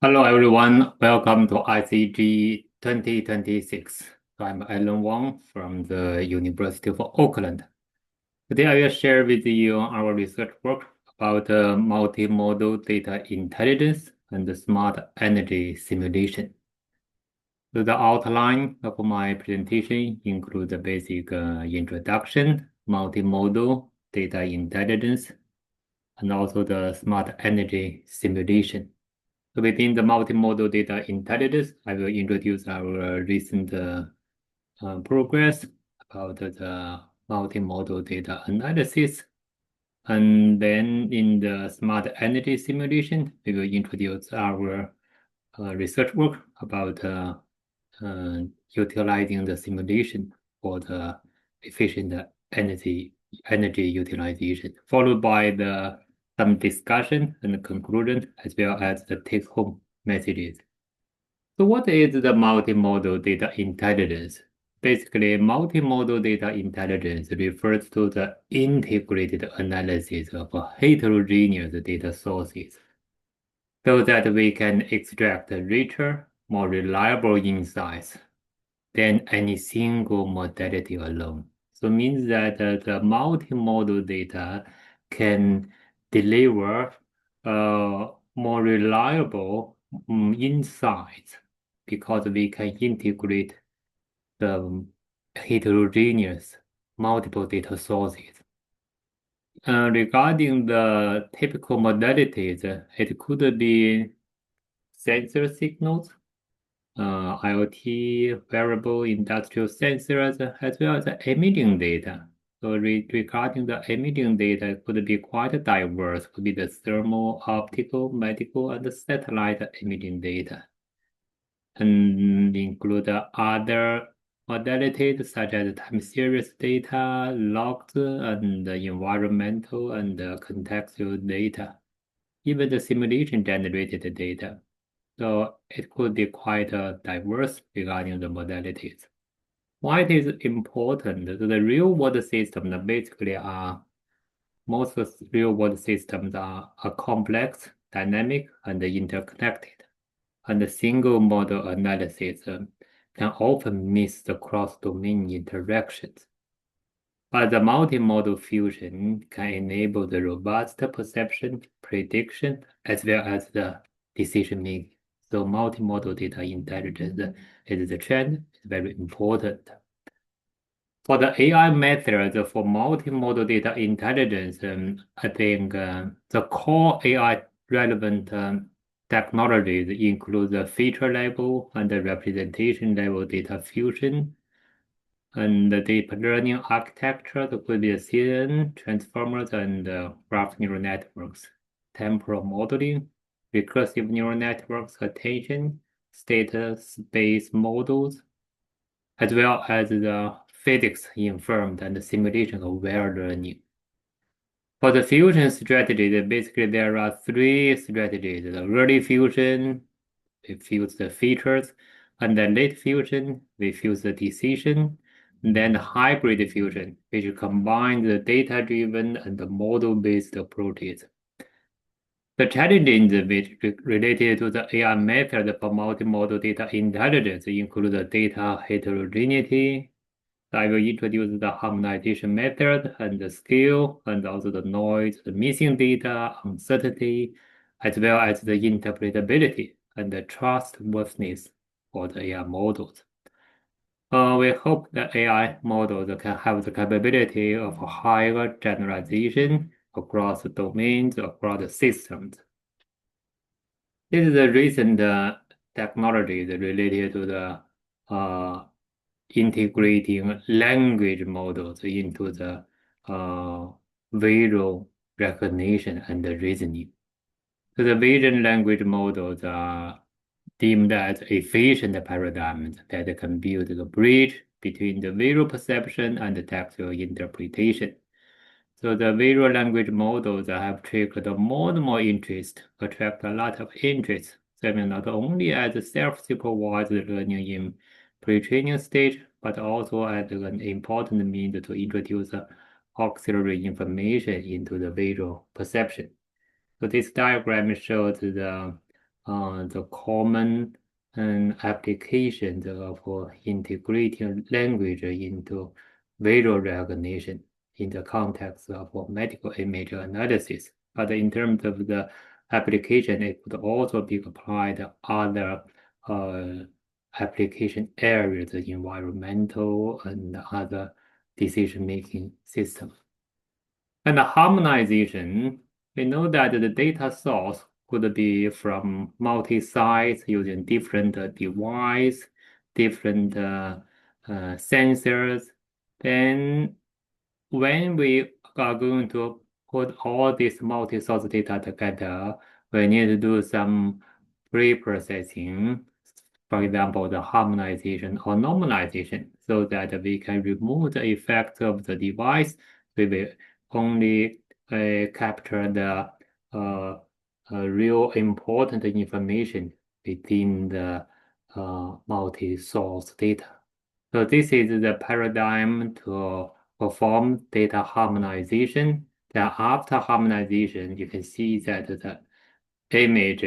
Hello everyone, welcome to ICEGee 2026. I'm Alan Wang from the University of Auckland. Today I will share with you our research work about multimodal data intelligence and smart energy simulation. So the outline of my presentation includes the basic introduction, multimodal data intelligence, and also the smart energy simulation. So within the multimodal data intelligence, I will introduce our recent progress about the multimodal data analysis. And then in the smart energy simulation, we will introduce our research work about utilizing the simulation for the efficient energy utilization, followed by some discussion and conclusion, as well as the take-home messages. So what is the multimodal data intelligence? Basically, multimodal data intelligence refers to the integrated analysis of heterogeneous data sources so that we can extract richer, more reliable insights than any single modality alone. So it means that the multimodal data can deliver more reliable insights because we can integrate the heterogeneous multiple data sources. Regarding the typical modalities, it could be sensor signals, IoT, wearable industrial sensors, as well as emitting data. So regarding the emitting data, it could be quite diverse, could be the thermal, optical, medical, and satellite emitting data, and include other modalities such as time series data, logs, and environmental and contextual data, even the simulation generated data. So it could be quite diverse regarding the modalities. Why it is important? The real-world systems basically are most real-world systems are complex, dynamic, and interconnected. And the single model analysis can often miss the cross-domain interactions. But the multimodal fusion can enable the robust perception, prediction, as well as the decision making. So multimodal data intelligence is the trend, it's very important. For the AI methods for multimodal data intelligence, I think the core AI relevant technologies include the feature level and the representation level data fusion, and the deep learning architecture could be CNN, transformers, and graph neural networks, temporal modeling, recursive neural networks, attention, state space models, as well as the physics-informed and simulation-aware learning. For the fusion strategy, basically there are three strategies. The early fusion, we fuse the features, and then late fusion, we fuse the decision, and then the hybrid fusion, which combines the data-driven and the model-based approaches. The challenges which related to the AI method for multimodal data intelligence include the data heterogeneity. So I will introduce the harmonization method and the scale, and also the noise, the missing data, uncertainty, as well as the interpretability and the trustworthiness for the AI models. We hope that AI models can have the capability of higher generalization across domains, across systems. This is a recent technology related to the integrating language models into the visual recognition and the reasoning. So the vision language models are deemed as efficient paradigms that can build the bridge between the visual perception and the textual interpretation. So the visual language models have triggered more and more interest, attract a lot of interest, serving not only as self-supervised learning in pre-training stage, but also as an important means to introduce auxiliary information into the visual perception. So this diagram shows the the common applications of integrating language into visual recognition in the context of medical image analysis. But in terms of the application, it could also be applied to other application areas, environmental and other decision-making systems. And the harmonization, we know that the data source could be from multi-sites using different device, different sensors. Then when we are going to put all this multi-source data together, we need to do some pre-processing, for example, the harmonization or normalization, so that we can remove the effects of the device. We will only capture the real important information within the multi-source data. So this is the paradigm to perform data harmonization. Then after harmonization, you can see that the image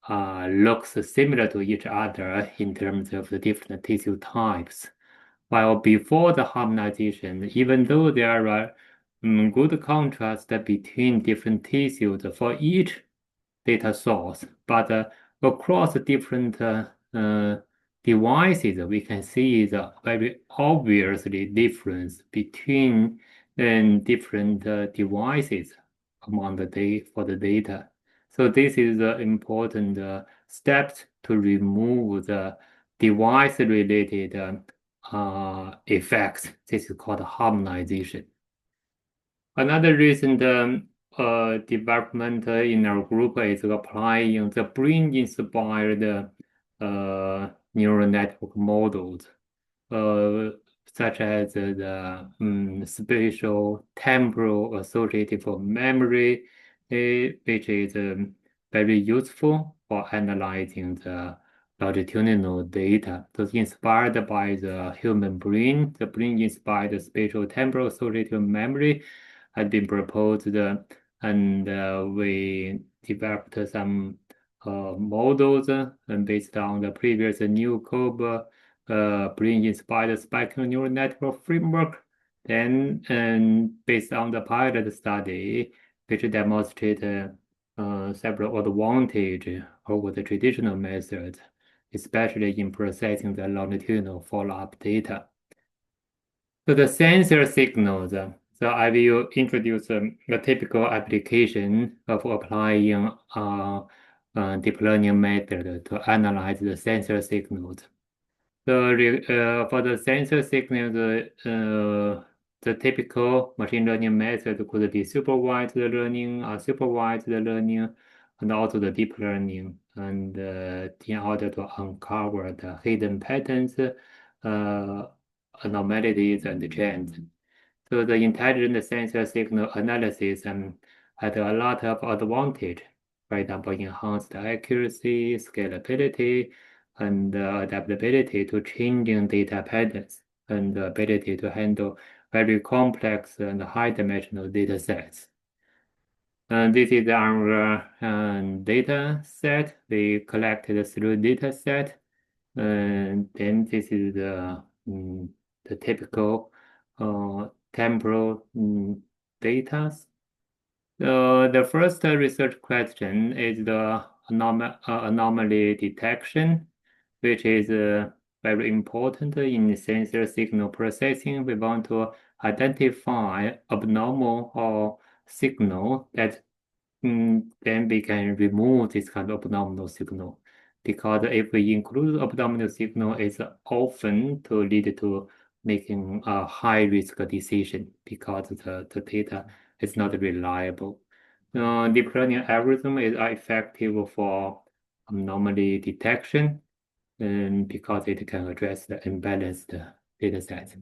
looks similar to each other in terms of the different tissue types. While before the harmonization, even though there are good contrast between different tissues for each data source, but across different devices, we can see the very obviously difference between different devices among for the data. So this is the important steps to remove the device-related effects. This is called harmonization. Another recent development in our group is applying the brain-inspired neural network models, such as the spatial temporal associative memory, which is very useful for analyzing the longitudinal data. So inspired by the human brain, the brain-inspired spatial temporal associative memory had been proposed, and we developed some models and based on the previous new COBE brain-inspired spiking neural network framework. Then, based on the pilot study, which demonstrated several advantages over the traditional methods, especially in processing the longitudinal follow-up data. So the sensor signals, so I will introduce a typical application of applying deep learning method to analyze the sensor signals. So for the sensor signals, the typical machine learning method could be supervised learning, unsupervised learning, and also the deep learning, and in order to uncover the hidden patterns, anomalies, and trends. So the intelligent sensor signal analysis had a lot of advantage. For example, enhanced accuracy, scalability, and adaptability to changing data patterns, and the ability to handle very complex and high-dimensional data sets. And this is our data set. We collected through data set. And then this is the typical temporal data. So the first research question is the anomaly detection, which is very important in sensor signal processing. We want to identify abnormal or signal that then we can remove this kind of abnormal signal. Because if we include abnormal signal, it's often to lead to making a high risk decision because the data is not reliable. Deep learning algorithm is effective for anomaly detection because it can address the imbalanced data sets.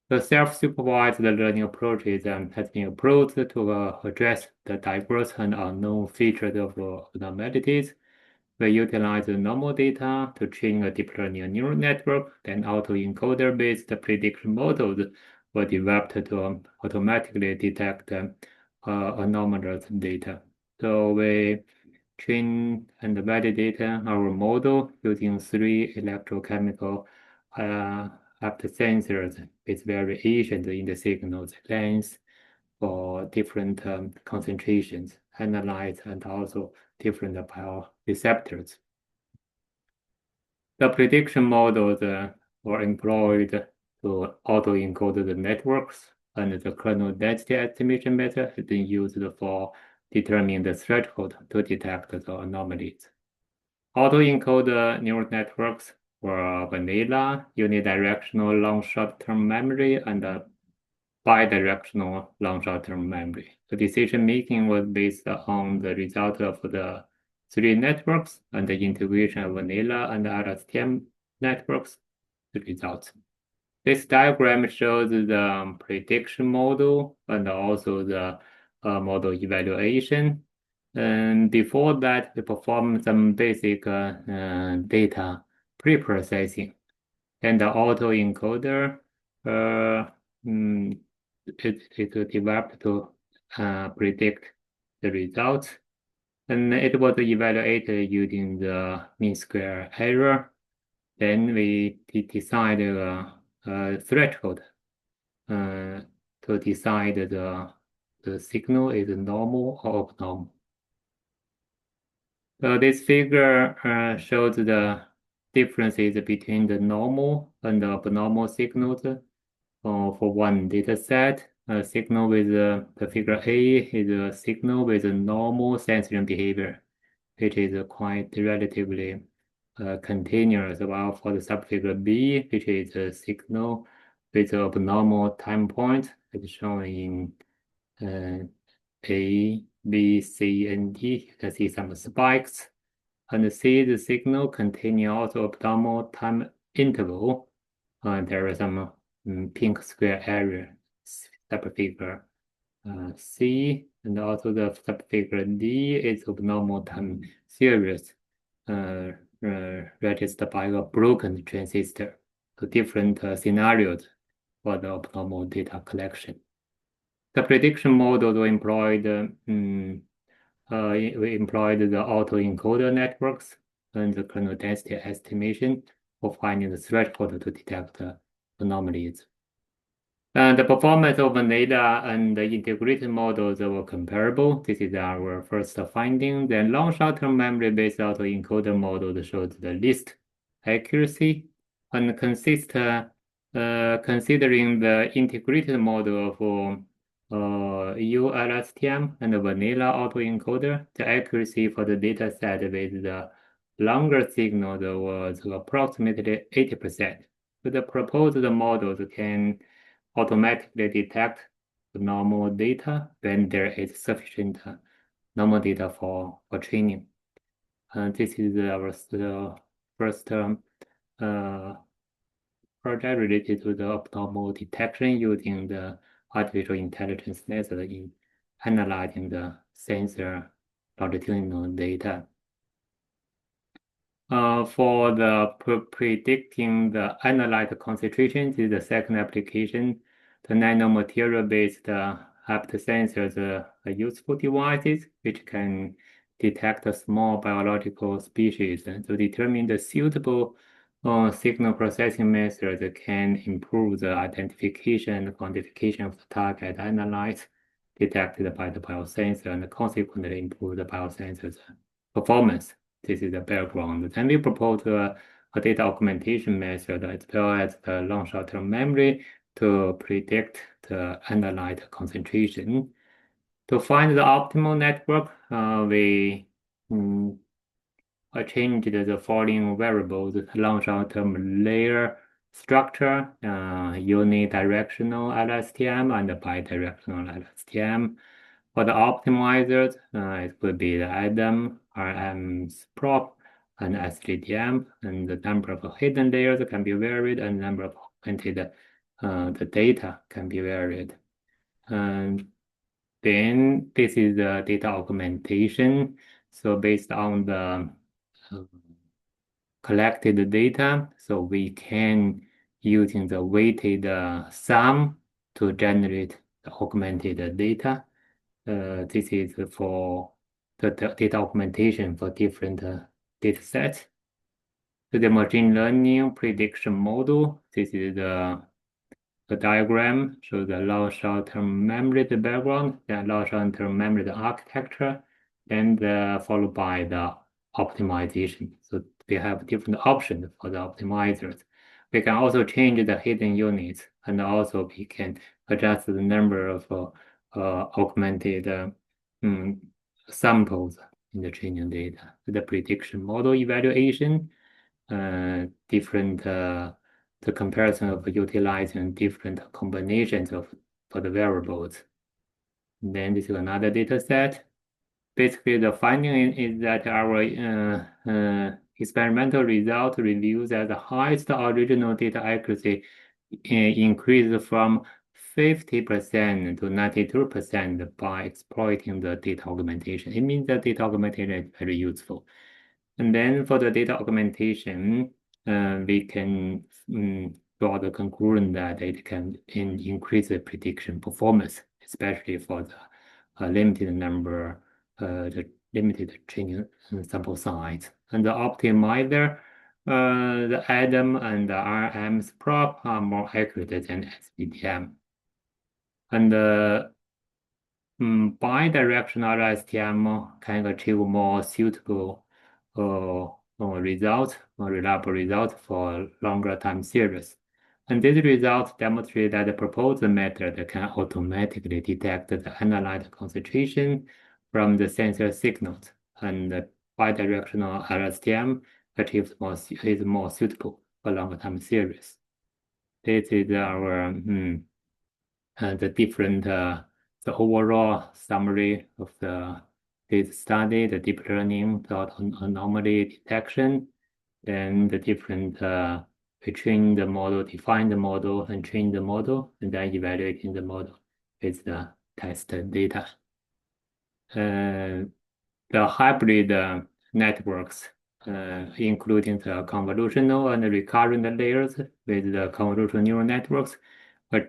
The self-supervised learning approach has been approached to address the diverse and unknown features of abnormalities. We utilize normal data to train a deep learning neural network, then autoencoder-based prediction models were developed to automatically detect anomalous data. So we train and validate our model using 3 electrochemical after sensors with variations in the signal's length for different concentrations, analyze and also different bioreceptors. The prediction models were employed to auto-encode the networks, and the kernel density estimation method has been used for determining the threshold to detect the anomalies. Auto-encode neural networks were vanilla, unidirectional long short-term memory, and bidirectional long short-term memory. The decision-making was based on the result of the 3 networks and the integration of vanilla and LSTM networks, the results. This diagram shows the prediction model and also the model evaluation. And before that, we performed some basic data pre-processing. And the autoencoder it developed to predict the results. And it was evaluated using the mean square error. Then we decide a threshold to decide the signal is normal or abnormal. So this figure shows the differences between the normal and the abnormal signals for one data set. A signal with the figure A is a signal with a normal sensory behavior, which is quite relatively continuous, while for the subfigure B, which is a signal with an abnormal time point, it's shown in A, B, C, and D. You can see some spikes. And C, the signal continue also abnormal time interval. There is some pink square area subfigure C, and also the subfigure D is abnormal time series registered by a broken transistor. So different scenarios for the abnormal data collection. The prediction model we employed the autoencoder networks and the kernel density estimation for finding the threshold to detect anomalies. And the performance of vanilla and the integrated models were comparable. This is our first finding. Then long short-term memory-based autoencoder models showed the least accuracy and considering the integrated model for ULSTM and the vanilla autoencoder, the accuracy for the data set with the longer signal was approximately 80%. So the proposed models can automatically detect the normal data when there is sufficient normal data for training. This is our first project related to the abnormal detection using the artificial intelligence method in analyzing the sensor longitudinal data. For the predicting the analyte concentrations is the second application. The nanomaterial-based apto sensors are useful devices which can detect a small biological species and to determine the suitable signal processing methods can improve the identification and quantification of the target analytes detected by the biosensor and consequently improve the biosensor's performance. This is the background. Then we propose a data augmentation method as well as the long short-term memory to predict the analyte concentration. To find the optimal network, we changed the following variables: long short-term layer structure, unidirectional LSTM, and bidirectional LSTM. For the optimizers, it could be the ADAM, RM's prop, and SGDM, and the number of hidden layers can be varied, and the number of augmented the data can be varied. And then this is the data augmentation. So based on the collected data, so we can using the weighted sum to generate the augmented data. This is for the data augmentation for different data sets. So the machine learning prediction model, this is the diagram shows the long short-term memory, the background, then long short-term memory, the architecture, and followed by the optimization. So we have different options for the optimizers. We can also change the hidden units, and also we can adjust the number of augmented samples in the training data. The prediction model evaluation, different the comparison of utilizing different combinations of for the variables. And then this is another data set. Basically, the finding is that our experimental result reveals that the highest original data accuracy increased from 50% to 92% by exploiting the data augmentation. It means that data augmentation is very useful. And then for the data augmentation, we can draw the conclusion that it can increase the prediction performance, especially for the limited number, the limited training sample size. And the optimizer, the ADAM and the RM's prop are more accurate than SBDM. And the bidirectional STM can achieve more suitable results, more reliable results for longer time series. And these results demonstrate that the proposed method can automatically detect the analyte concentration from the sensor signals, and the bidirectional LSTM is more suitable for longer time series. This is our the different the overall summary of this study, the deep learning, the anomaly detection, then the different we train the model, define the model, and train the model, and then evaluating the model with the test data. The hybrid networks, including the convolutional and recurrent layers with the convolutional neural networks,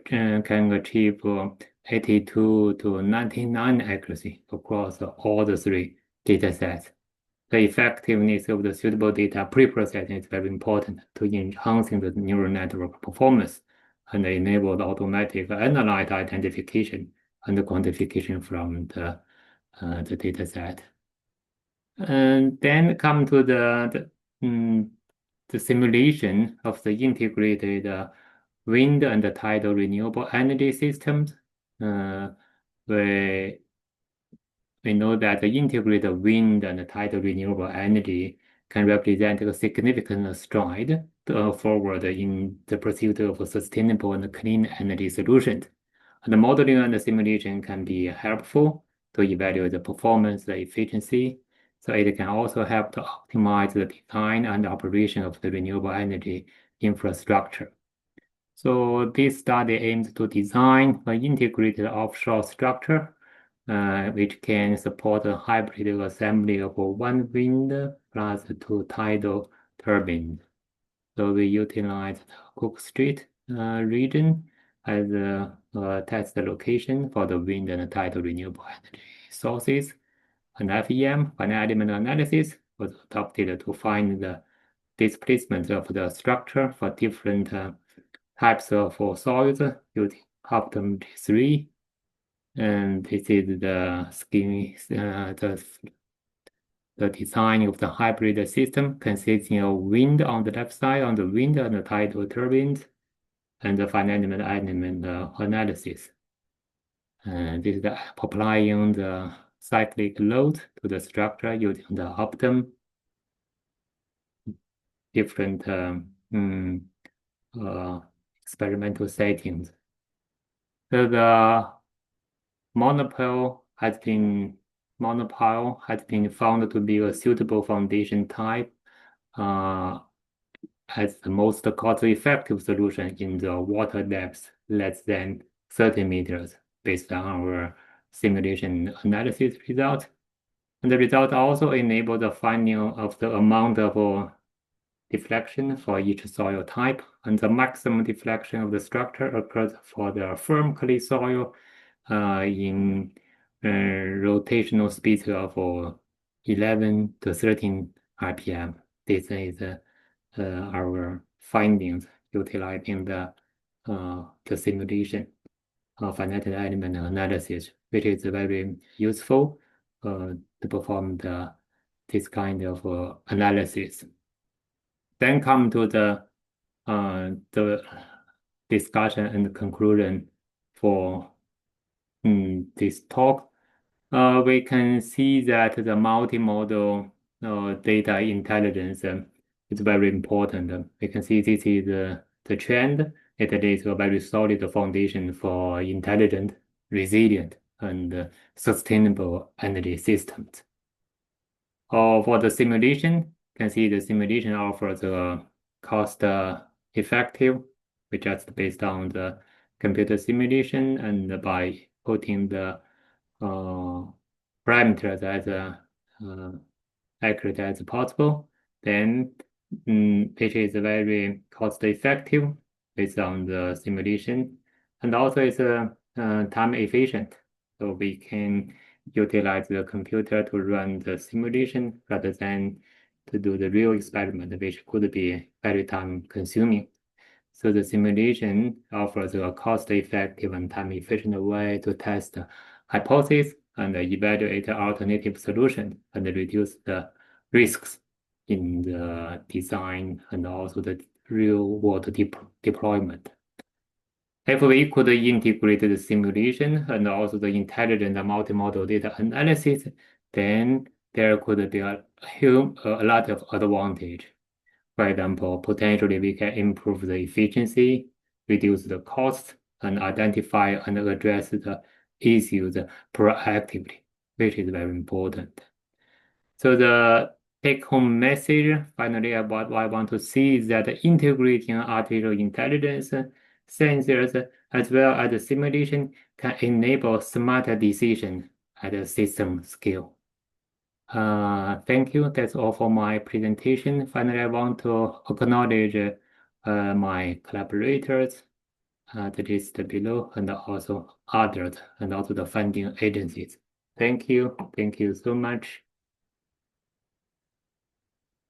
can achieve 82 to 99 accuracy across all the three data sets. The effectiveness of the suitable data pre-processing is very important to enhancing the neural network performance and enable the automatic analyte identification and quantification from the data set. And then come to the simulation of the integrated wind and tidal renewable energy systems. We know that the integrated wind and tidal renewable energy can represent a significant stride forward in the pursuit of sustainable and clean energy solutions. And the modeling and the simulation can be helpful to evaluate the performance, the efficiency. So it can also help to optimize the design and operation of the renewable energy infrastructure. So this study aims to design an integrated offshore structure which can support a hybrid assembly of one wind plus two tidal turbines. So we utilize the Cook Strait region as a test location for the wind and tidal renewable energy sources. And FEM, finite element analysis, was adopted to find the displacement of the structure for different types of soils using Optum 3. And this is the scheme, the design of the hybrid system consisting of wind on the left side, on the wind and the tidal turbines, and the finite element analysis. And this is applying the cyclic load to the structure using the Optum different experimental settings. So the monopile has been found to be a suitable foundation type as the most cost-effective solution in the water depth less than 30 meters based on our simulation analysis result. And the result also enabled the finding of the amount of deflection for each soil type, and the maximum deflection of the structure occurs for the firm clay soil in rotational speed of 11 to 13 RPM. This is our findings utilizing the simulation of finite element analysis, which is very useful to perform this kind of analysis. Then come to the discussion and conclusion for this talk. We can see that the multimodal data intelligence is very important. We can see this is the trend. It is a very solid foundation for intelligent, resilient, and sustainable energy systems. For the simulation, you can see the simulation offers a cost-effective, which is based on the computer simulation, and by putting the parameters as accurate as possible, then which is very cost-effective based on the simulation, and also it's time efficient. So we can utilize the computer to run the simulation rather than to do the real experiment, which could be very time consuming. So the simulation offers a cost-effective and time-efficient way to test hypotheses and evaluate alternative solutions and reduce the risks in the design and also the real-world deployment. If we could integrate the simulation and also the intelligent multimodal data analysis, then there could be a lot of advantage. For example, potentially we can improve the efficiency, reduce the cost, and identify and address the issues proactively, which is very important. So the take-home message, finally, about what I want to see is that integrating artificial intelligence, sensors, as well as the simulation can enable smarter decision at a system scale. Thank you. That's all for my presentation. Finally, I want to acknowledge my collaborators, the list below, and also others, and also the funding agencies. Thank you. Thank you so much.